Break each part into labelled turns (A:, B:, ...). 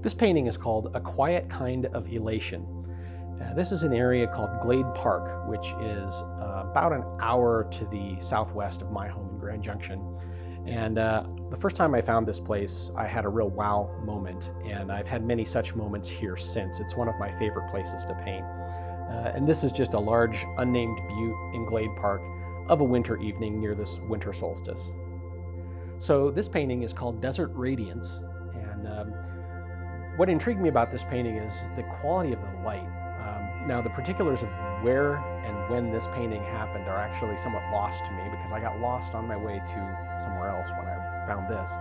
A: This painting is called A Quiet Kind of Elation. This is an area called Glade Park, which is about an hour to the southwest of my home in Grand Junction. And the first time I found this place, I had a real wow moment, and I've had many such moments here since. It's one of my favorite places to paint. And this is just a large, unnamed butte in Glade Park of a winter evening near this winter solstice. So this painting is called Desert Radiance, and what intrigued me about this painting is the quality of the light. Now, the particulars of where and when this painting happened are actually somewhat lost to me because I got lost on my way to somewhere else when I found this.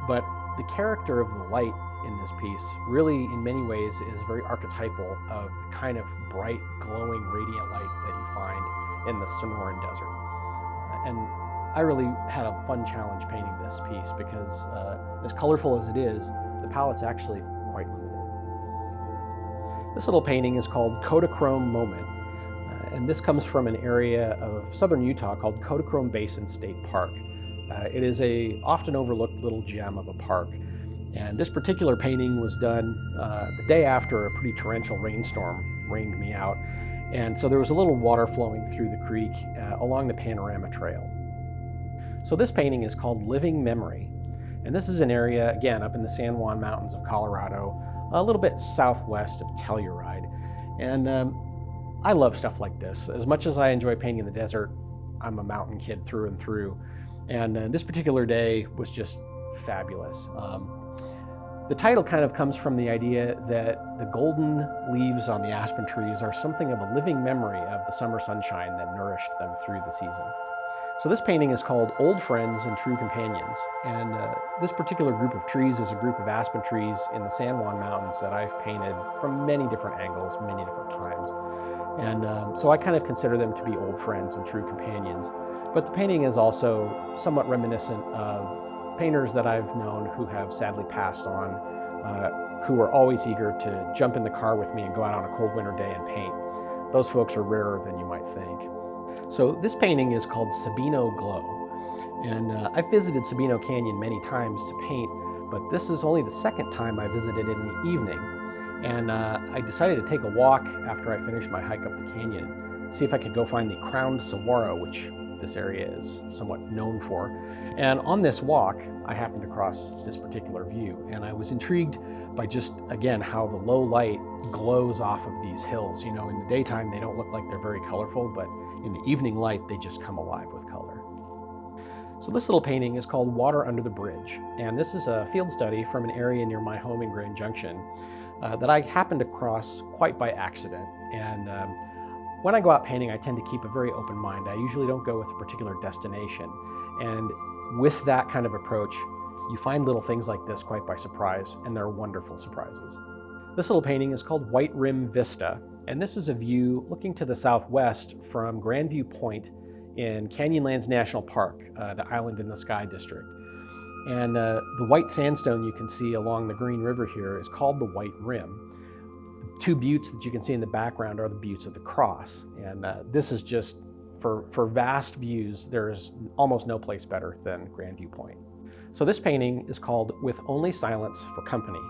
A: But the character of the light in this piece really, in many ways, is very archetypal of the kind of bright, glowing, radiant light that you find in the Sonoran Desert. And I really had a fun challenge painting this piece because as colorful as it is, the palette's actually quite limited. This little painting is called Kodachrome Moment, and this comes from an area of southern Utah called Kodachrome Basin State Park. It is a often overlooked little gem of a park, and this particular painting was done the day after a pretty torrential rainstorm rained me out, and so there was a little water flowing through the creek along the panorama trail. So this painting is called Living Memory, and this is an area, again, up in the San Juan Mountains of Colorado, a little bit southwest of Telluride. And I love stuff like this. As much as I enjoy painting in the desert, I'm a mountain kid through and through. And this particular day was just fabulous. The title kind of comes from the idea that the golden leaves on the aspen trees are something of a living memory of the summer sunshine that nourished them through the season. So this painting is called Old Friends and True Companions, and this particular group of trees is a group of aspen trees in the San Juan Mountains that I've painted from many different angles, many different times. And so I kind of consider them to be old friends and true companions. But the painting is also somewhat reminiscent of painters that I've known who have sadly passed on, who are always eager to jump in the car with me and go out on a cold winter day and paint. Those folks are rarer than you might think. So this painting is called Sabreno Glow, and I've visited Sabreno Canyon many times to paint, but this is only the second time I visited in the evening, and I decided to take a walk after I finished my hike up the canyon, see if I could go find the crowned saguaro, which this area is somewhat known for. And on this walk, I happened across this particular view, and I was intrigued by just, again, how the low light glows off of these hills. You know, in the daytime, they don't look like they're very colorful, but in the evening light, they just come alive with color. So this little painting is called Water Under the Bridge, and this is a field study from an area near my home in Grand Junction that I happened to cross quite by accident. And when I go out painting, I tend to keep a very open mind. I usually don't go with a particular destination. And with that kind of approach, you find little things like this quite by surprise, and they're wonderful surprises. This little painting is called White Rim Vista, and this is a view looking to the southwest from Grandview Point in Canyonlands National Park, the Island in the Sky district. And the white sandstone you can see along the Green River here is called the White Rim. The two buttes that you can see in the background are the buttes of the Cross, and this is just, for vast views, there is almost no place better than Grandview Point. So this painting is called With Only Silence for Company.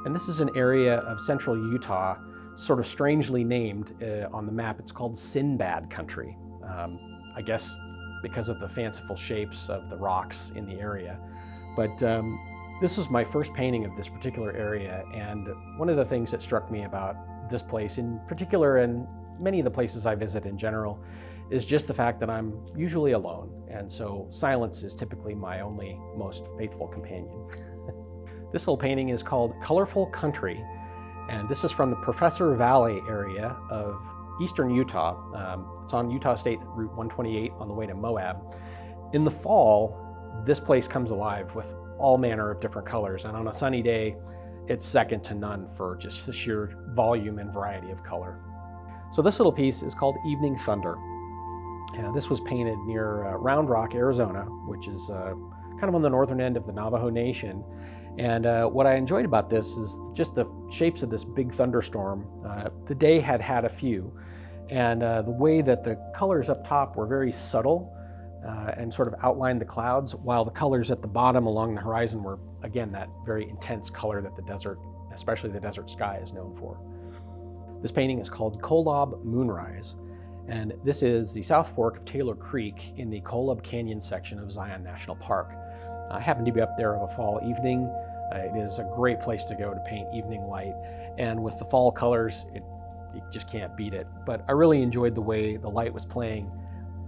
A: And this is an area of central Utah, sort of strangely named on the map. It's called Sinbad Country. I guess because of the fanciful shapes of the rocks in the area. But this is my first painting of this particular area, and one of the things that struck me about this place in particular, and many of the places I visit in general, is just the fact that I'm usually alone, and so silence is typically my only most faithful companion. This little painting is called Colorful Country, and this is from the Professor Valley area of eastern Utah. It's on Utah State Route 128 on the way to Moab. In the fall, this place comes alive with all manner of different colors, and on a sunny day, it's second to none for just the sheer volume and variety of color. So this little piece is called Evening Thunder. This was painted near Round Rock, Arizona, which is kind of on the northern end of the Navajo Nation. And what I enjoyed about this is just the shapes of this big thunderstorm. The day had had a few, and the way that the colors up top were very subtle and sort of outlined the clouds, while the colors at the bottom along the horizon were again, that very intense color that the desert, especially the desert sky, is known for. This painting is called Kolob Moonrise, and this is the South Fork of Taylor Creek in the Kolob Canyon section of Zion National Park. I happened to be up there of a fall evening. It is a great place to go to paint evening light, and with the fall colors, you just can't beat it. But I really enjoyed the way the light was playing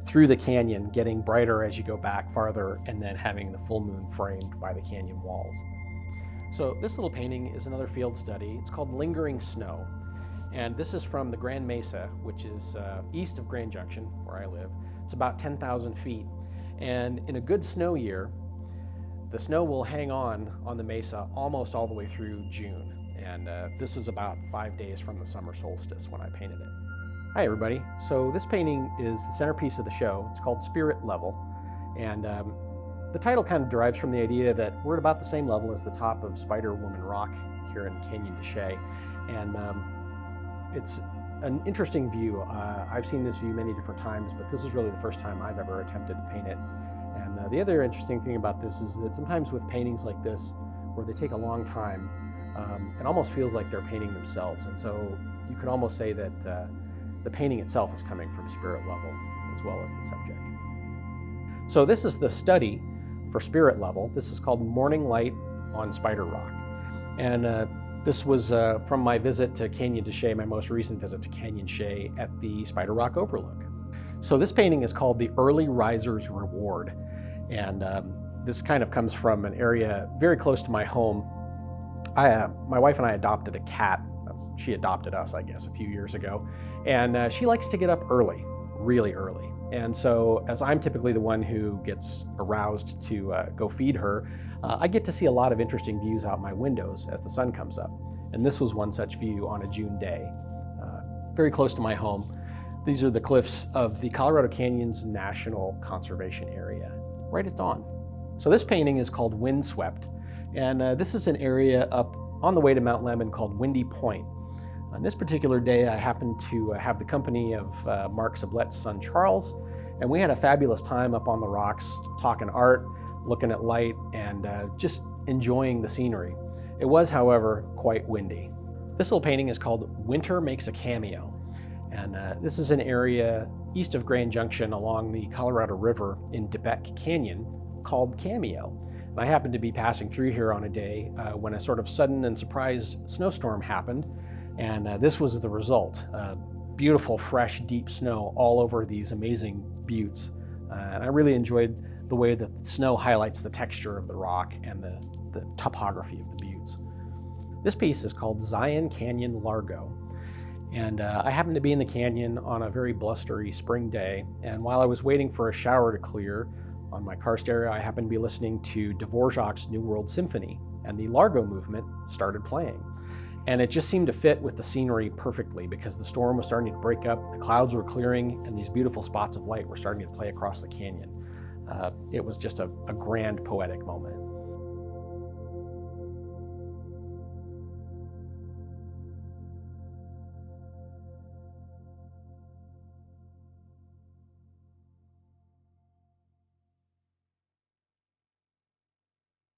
A: through the canyon, getting brighter as you go back farther, and then having the full moon framed by the canyon walls. So this little painting is another field study. It's called Lingering Snow. And this is from the Grand Mesa, which is east of Grand Junction, where I live. It's about 10,000 feet. And in a good snow year, the snow will hang on the mesa almost all the way through June. And this is about 5 days from the summer solstice when I painted it. Hi everybody. So this painting is the centerpiece of the show. It's called Spirit Level. And the title kind of derives from the idea that we're at about the same level as the top of Spider Woman Rock here in Canyon de Chelly. And it's an interesting view. I've seen this view many different times, but this is really the first time I've ever attempted to paint it. And the other interesting thing about this is that sometimes with paintings like this, where they take a long time, it almost feels like they're painting themselves. And so you could almost say that the painting itself is coming from spirit level as well as the subject. So this is the study for Spirit Level. This is called Morning Light on Spider Rock. And this was from my visit to Canyon de Chelly, my most recent visit to Canyon Chelly at the Spider Rock Overlook. So this painting is called The Early Riser's Reward. And this kind of comes from an area very close to my home. My wife and I adopted a cat. She adopted us, I guess, a few years ago. And she likes to get up early, really early. And so as I'm typically the one who gets aroused to go feed her, I get to see a lot of interesting views out my windows as the sun comes up. And this was one such view on a June day, very close to my home. These are the cliffs of the Colorado Canyons National Conservation Area, right at dawn. So this painting is called Windswept. And this is an area up on the way to Mount Lemmon called Windy Point. On this particular day, I happened to have the company of Mark Sablet's son, Charles, and we had a fabulous time up on the rocks, talking art, looking at light, and just enjoying the scenery. It was, however, quite windy. This little painting is called Winter Makes a Cameo, and this is an area east of Grand Junction along the Colorado River in Debec Canyon called Cameo. And I happened to be passing through here on a day when a sort of sudden and surprise snowstorm happened. And this was the result. Beautiful, fresh, deep snow all over these amazing buttes. And I really enjoyed the way that the snow highlights the texture of the rock and the topography of the buttes. This piece is called Zion Canyon Largo. And I happened to be in the canyon on a very blustery spring day. And while I was waiting for a shower to clear on my car stereo, I happened to be listening to Dvorak's New World Symphony. And the Largo movement started playing. And it just seemed to fit with the scenery perfectly because the storm was starting to break up, the clouds were clearing, and these beautiful spots of light were starting to play across the canyon. It was just a grand poetic moment.